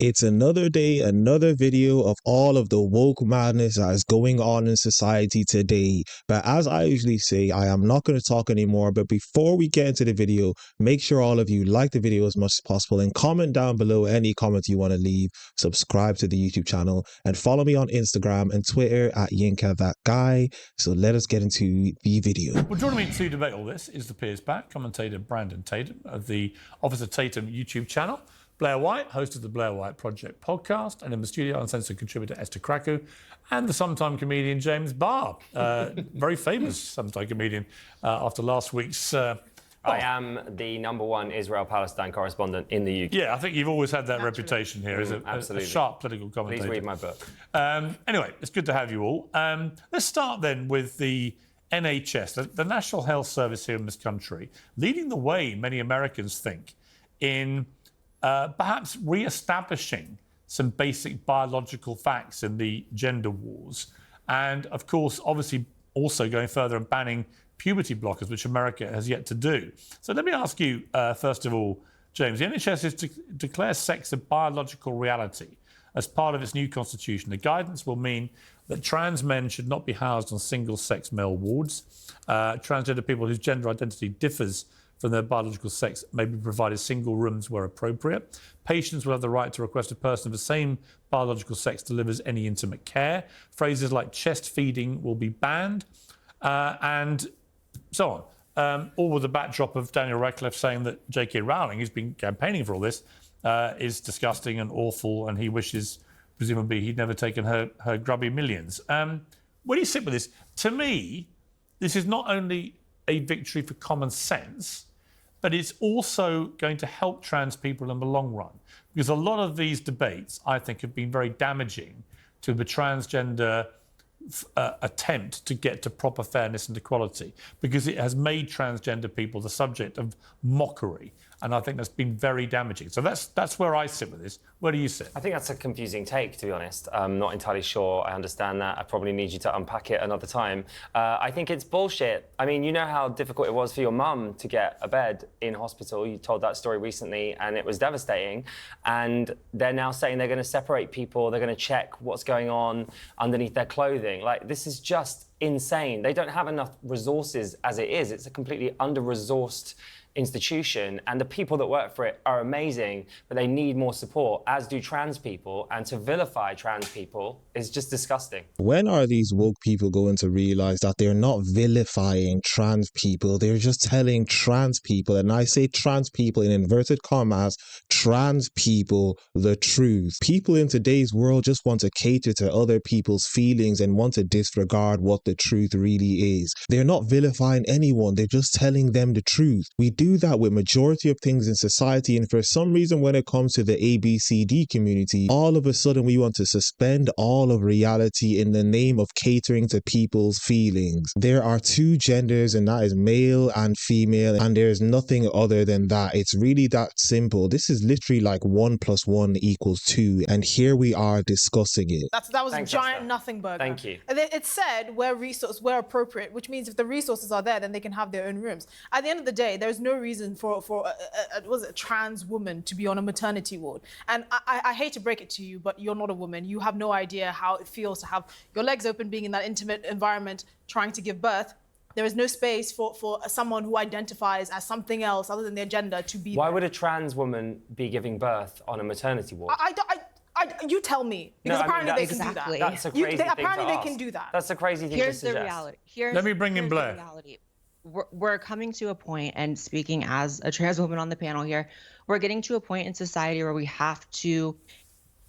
It's another day, another video of all of the woke madness that is going on in society today. But as I usually say, I am not going to talk anymore. But before we get into the video, make sure all of you like the video as much as possible and comment down below any comments you want to leave. Subscribe to the YouTube channel and follow me on Instagram and Twitter at YinkaThatGuy. So let us get into the video. Well, joining me to debate all this is the Piers back commentator Brandon Tatum of the Officer Tatum YouTube channel, Blair White, host of the Blair White Project podcast, and in the studio, uncensored contributor Esther Krakow, and the sometime comedian James Barr, very famous sometime comedian after last week's... I am the #1 Israel-Palestine correspondent in the UK. Yeah, I think you've always had that reputation here as a sharp political commentator. Please read my book. Anyway, it's good to have you all. Let's start then with the NHS, the National Health Service here in this country, leading the way, many Americans think, in perhaps re-establishing some basic biological facts in the gender wars. And of course, obviously also going further and banning puberty blockers, which America has yet to do. So let me ask you, first of all, James, the NHS is to declare sex a biological reality as part of its new constitution. The guidance will mean that trans men should not be housed on single-sex male wards. Transgender people whose gender identity differs from their biological sex may be provided single rooms where appropriate. Patients will have the right to request a person of the same biological sex delivers any intimate care. Phrases like chest feeding will be banned, and so on. All with the backdrop of Daniel Radcliffe saying that J.K. Rowling, who's been campaigning for all this, is disgusting and awful, and he wishes, presumably, he'd never taken her grubby millions. Where do you sit with this? To me, this is not only a victory for common sense, but it's also going to help trans people in the long run. Because a lot of these debates, I think, have been very damaging to the transgender attempt to get to proper fairness and equality, because it has made transgender people the subject of mockery. And I think that's been very damaging. So that's where I sit with this. Where do you sit? I think that's a confusing take, to be honest. I'm not entirely sure I understand that. I probably need you to unpack it another time. I think it's bullshit. I mean, you know how difficult it was for your mum to get a bed in hospital. You told that story recently, and it was devastating. And they're now saying they're going to separate people. They're going to check what's going on underneath their clothing. Like, this is just insane. They don't have enough resources as it is. It's a completely under-resourced institution, and the people that work for it are amazing, but they need more support, as do trans people, and to vilify trans people is just disgusting. When are these woke people going to realize that they're not vilifying trans people? They're just telling trans people, and I say trans people in inverted commas, trans people, the truth. People in today's world just want to cater to other people's feelings and want to disregard what the truth really is. They're not vilifying anyone, they're just telling them the truth. We do that with majority of things in society, and for some reason when it comes to the ABCD community, all of a sudden we want to suspend all of reality in the name of catering to people's feelings. There are two genders, and that is male and female, and there's nothing other than that. It's really that simple. This is literally like 1 + 1 = 2, and here we are discussing it. That was Thanks, a giant Esther. nothing burger. Thank you. And it said where appropriate, which means if the resources are there, then they can have their own rooms. At the end of the day, there's no reason for a trans woman to be on a maternity ward. And I hate to break it to you, but you're not a woman. You have no idea how it feels to have your legs open, being in that intimate environment, trying to give birth. There is no space for someone who identifies as something else other than their gender to be Why there. would a trans woman be giving birth on a maternity ward? You tell me, because No, I mean, apparently they can exactly. do that. That's a crazy thing apparently to they ask. can do that. That's a crazy thing to Here's suggest. the reality. Let me bring in here's the Blair. reality. We're coming to a point, and speaking as a trans woman on the panel here, we're getting to a point in society where we have to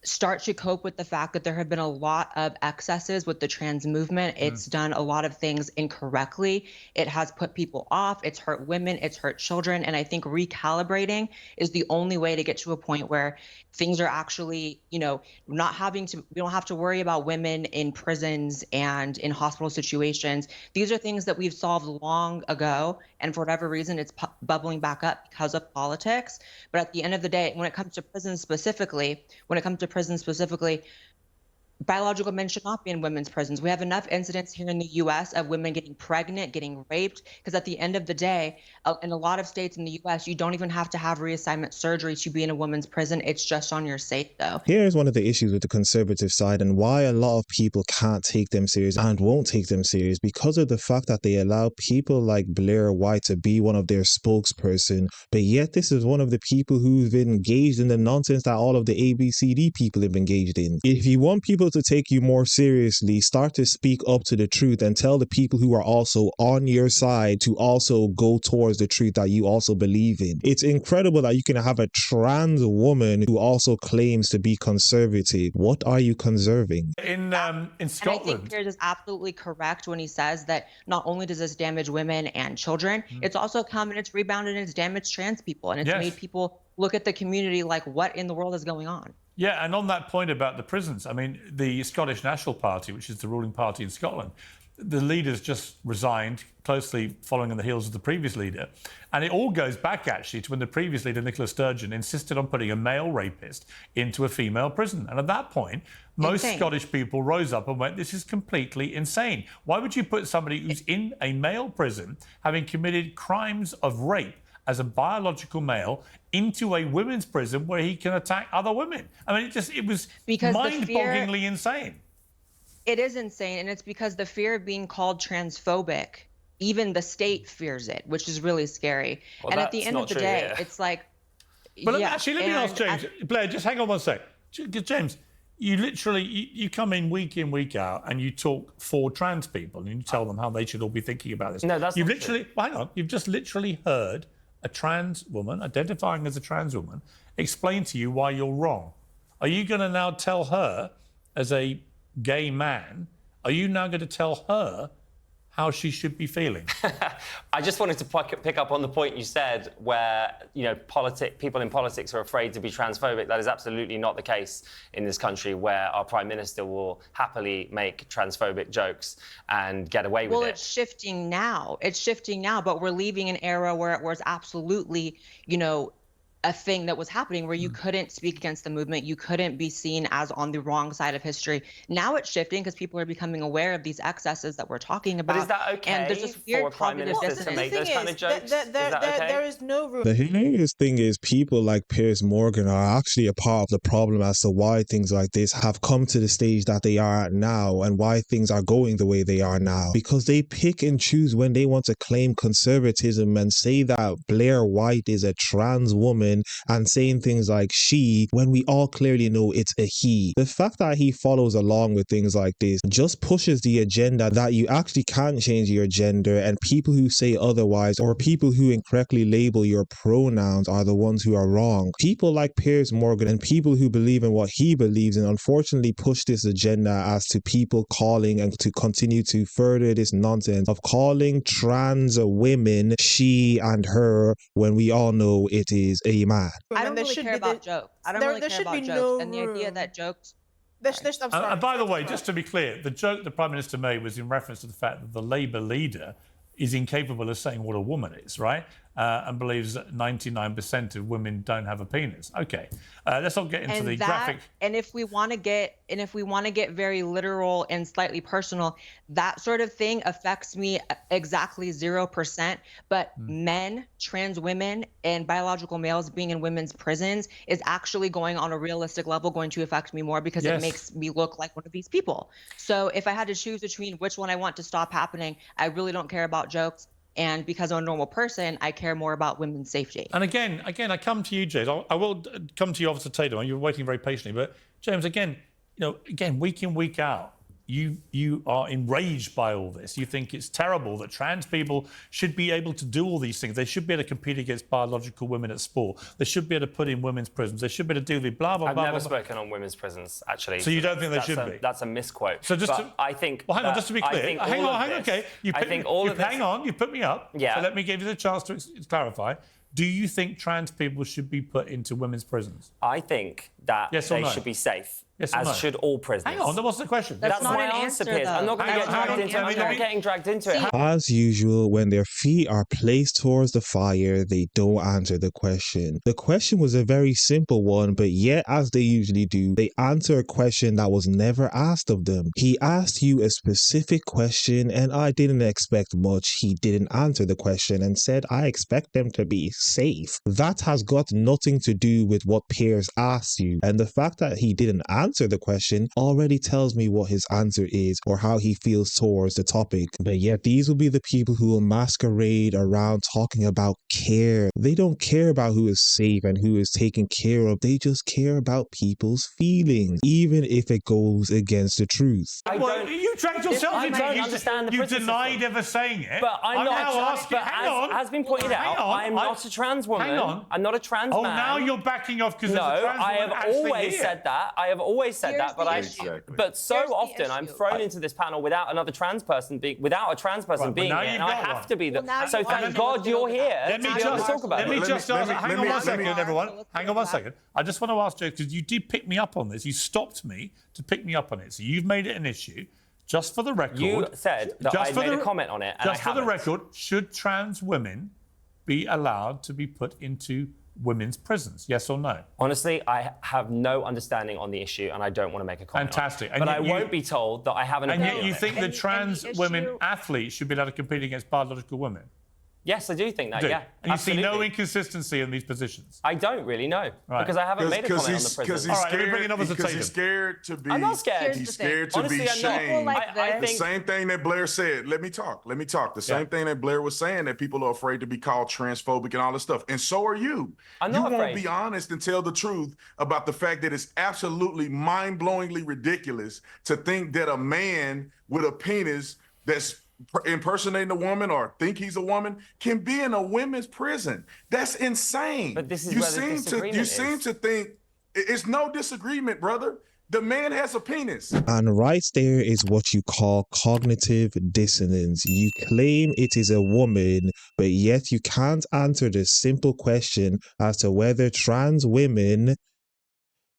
start to cope with the fact that there have been a lot of excesses with the trans movement. It's done a lot of things incorrectly. It has put people off. It's hurt women. It's hurt children. And I think recalibrating is the only way to get to a point where things are actually, we don't have to worry about women in prisons and in hospital situations. These are things that we've solved long ago. And for whatever reason, it's bubbling back up because of politics. But at the end of the day, when it comes to prisons specifically, biological men should not be in women's prisons. We have enough incidents here in the US of women getting pregnant, getting raped, because at the end of the day, in a lot of states in the US, you don't even have to have reassignment surgery to be in a women's prison. It's just on your safe, though. Here's one of the issues with the conservative side and why a lot of people can't take them serious and won't take them serious, because of the fact that they allow people like Blair White to be one of their spokesperson, but yet this is one of the people who've engaged in the nonsense that all of the ABCD people have engaged in. If you want people to take you more seriously, start to speak up to the truth and tell the people who are also on your side to also go towards the truth that you also believe in. It's incredible that you can have a trans woman who also claims to be conservative. What are you conserving? In And I Scotland, think Piers is absolutely correct when he says that not only does this damage women and children, it's also come and it's rebounded and it's damaged trans people. And it's Yes. made people look at the community like, what in the world is going on? yeah, and on that point about the prisons, I mean, the Scottish National Party, which is the ruling party in Scotland, the leader's just resigned, closely following on the heels of the previous leader. And it all goes back, actually, to when the previous leader, Nicola Sturgeon, insisted on putting a male rapist into a female prison. And at that point, most Insane. Scottish people rose up and went, this is completely insane. Why would you put somebody who's in a male prison, having committed crimes of rape as a biological male, into a women's prison where he can attack other women? I mean, it was Because the mind-bogglingly insane. It is insane, and it's because the fear of being called transphobic, even the state fears it, which is really scary. Well, and at the that's end not of the true day, here. it's like, But yeah, actually, let me ask and James. Blair, just hang on one sec. James, you literally, you come in, week out, and you talk for trans people, and you tell them how they should all be thinking about this. No, that's You've not literally, well, hang on, you've just literally heard a trans woman, identifying as a trans woman, explain to you why you're wrong. Are you going to now tell her, as a gay man, are you now going to tell her how she should be feeling? I just wanted to pick up on the point you said where, people in politics are afraid to be transphobic. That is absolutely not the case in this country, where our Prime Minister will happily make transphobic jokes and get away with it. well, it's shifting now. It's shifting now, but we're leaving an era where it was absolutely, a thing that was happening where you couldn't speak against the movement. You couldn't be seen as on the wrong side of history. Now it's shifting because people are becoming aware of these excesses that we're talking about. But is that okay And there's this for weird a Prime cognitive Minister to dissonance. make those kind of jokes? Is that okay? There is no room. The hilarious thing is people like Piers Morgan are actually a part of the problem as to why things like this have come to the stage that they are at now and why things are going the way they are now. Because they pick and choose when they want to claim conservatism and say that Blair White is a trans woman and saying things like she when we all clearly know it's a he. The fact that he follows along with things like this just pushes the agenda that you actually can't change your gender, and people who say otherwise or people who incorrectly label your pronouns are the ones who are wrong. People like Piers Morgan and people who believe in what he believes in unfortunately push this agenda as to people calling and to continue to further this nonsense of calling trans women she and her when we all know it is a man. I don't There really should care be about the- jokes. I don't there- really there care should about be jokes. no And the idea room. that jokes... I'm sorry. And by the way, just to be clear, the joke the Prime Minister made was in reference to the fact that the Labour leader is incapable of saying what a woman is, right? And believes that 99% of women don't have a penis. Okay, let's not get into the graphic. And if we want to get very literal and slightly personal, that sort of thing affects me exactly 0%. But men, trans women, and biological males being in women's prisons is actually going on a realistic level going to affect me more because Yes. it makes me look like one of these people. So if I had to choose between which one I want to stop happening, I really don't care about jokes. And because I'm a normal person, I care more about women's safety. And again, I come to you, James. I will come to you, Officer Tatum. You're waiting very patiently, but James, again, week in, week out, you are enraged by all this. You think it's terrible that trans people should be able to do all these things. They should be able to compete against biological women at sport. They should be able to put in women's prisons. They should be able to do the blah, blah, I've blah, never blah, blah. spoken on women's prisons, actually. So you don't think they should be? That's a misquote. So just But to, I think. well, hang on, that- just to be I clear. think Hang all on, of hang on. this- Okay, hang on. You put me up. Yeah. So let me give you the chance to clarify. Do you think trans people should be put into women's prisons? I think that Yes or they no? should be safe. Yes or as no? should all prisoners. Hang on, that wasn't the question. That's That's not my an answer, answer, Piers. I'm though. not going to get Hang on, dragged into it. hang on, I'm not getting dragged into it. As usual, when their feet are placed towards the fire, they don't answer the question. The question was a very simple one, but yet, as they usually do, they answer a question that was never asked of them. He asked you a specific question, and I didn't expect much. He didn't answer the question and said, I expect them to be safe. That has got nothing to do with what Piers asked you, and the fact that he didn't answer the question already tells me what his answer is or how he feels towards the topic. But yet these will be the people who will masquerade around talking about care. They don't care about who is safe and who is taken care of. They just care about people's feelings, even if it goes against the truth. Well, you dragged yourself I into don't it. understand the You prison denied system. ever saying it. But I'm not now asking. but Hang on. as has been pointed Hang out, on. I'm not a trans woman. Hang on. I'm not a trans man. Now you're backing off because No, there's a trans I woman have actually always here. said that. I have always said Here's that, but the I. issue. But so Here's the often I'm issue. thrown into this panel without another trans person being, without a trans person Right, being now here, you've and I got have one. to be the. Well, now so you thank are God gonna you're do here that. Let me to be able to just talk about let me it. just Let ask. me- Hang let on me- one let second, me- everyone. So let's Hang go on one back. second. I just want to ask Joe because you did pick me up on this. You stopped me to pick me up on it. So you've made it an issue. Just for the record, You said that just I for made the- a comment on it, and Just I for the haven't. record, should trans women be allowed to be put into women's prisons? Yes or no? Honestly, I have no understanding on the issue, and I don't want to make a comment. Fantastic. On it. And But I yet you- won't be told that I have an And opinion. yet you on it. think that And trans the women issue- athletes should be allowed to compete against biological women? Yes, I do think that. Do. Yeah, And you see no absolutely. inconsistency in these positions? I don't really know Right. because I haven't made a comment on the Because prison. he's All right, let me scared. bring it up as a Because tatum. he's scared to be. I'm not scared. Here's He's the thing. scared to Honestly, be I'm not. shamed. like I The think same thing that Blair said. Let me talk. The same Yeah. thing that Blair was saying, that people are afraid to be called transphobic and all this stuff. And so are you. I'm You not won't afraid. be honest and tell the truth about the fact that it's absolutely mind-blowingly ridiculous to think that a man with a penis that's impersonating a woman or think he's a woman can be in a women's prison. That's insane. But this is you where the seem to disagreement you is. seem to think it's no disagreement, brother. The man has a penis. And right there is what you call cognitive dissonance. You claim it is a woman, but yet you can't answer the simple question as to whether trans women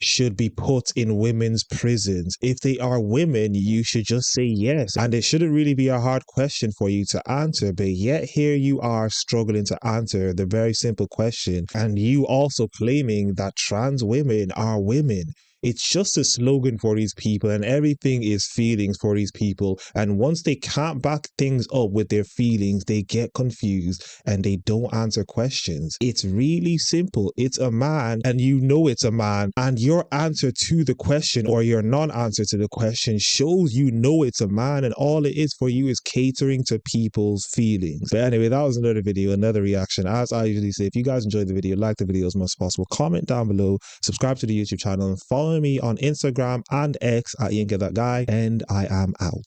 should be put in women's prisons. If they are women, you should just say yes. And it shouldn't really be a hard question for you to answer, but yet here you are struggling to answer the very simple question. And you also claiming that trans women are women. It's just a slogan for these people, and everything is feelings for these people. And once they can't back things up with their feelings, they get confused and they don't answer questions. It's really simple. It's a man, and you know it's a man. And your answer to the question or your non-answer to the question shows you know it's a man, and all it is for you is catering to people's feelings. But anyway, that was another video, another reaction. As I usually say, if you guys enjoyed the video, like the video as much as possible, comment down below, subscribe to the YouTube channel, and follow me on Instagram and X at YinkaThatGuy, and I am out.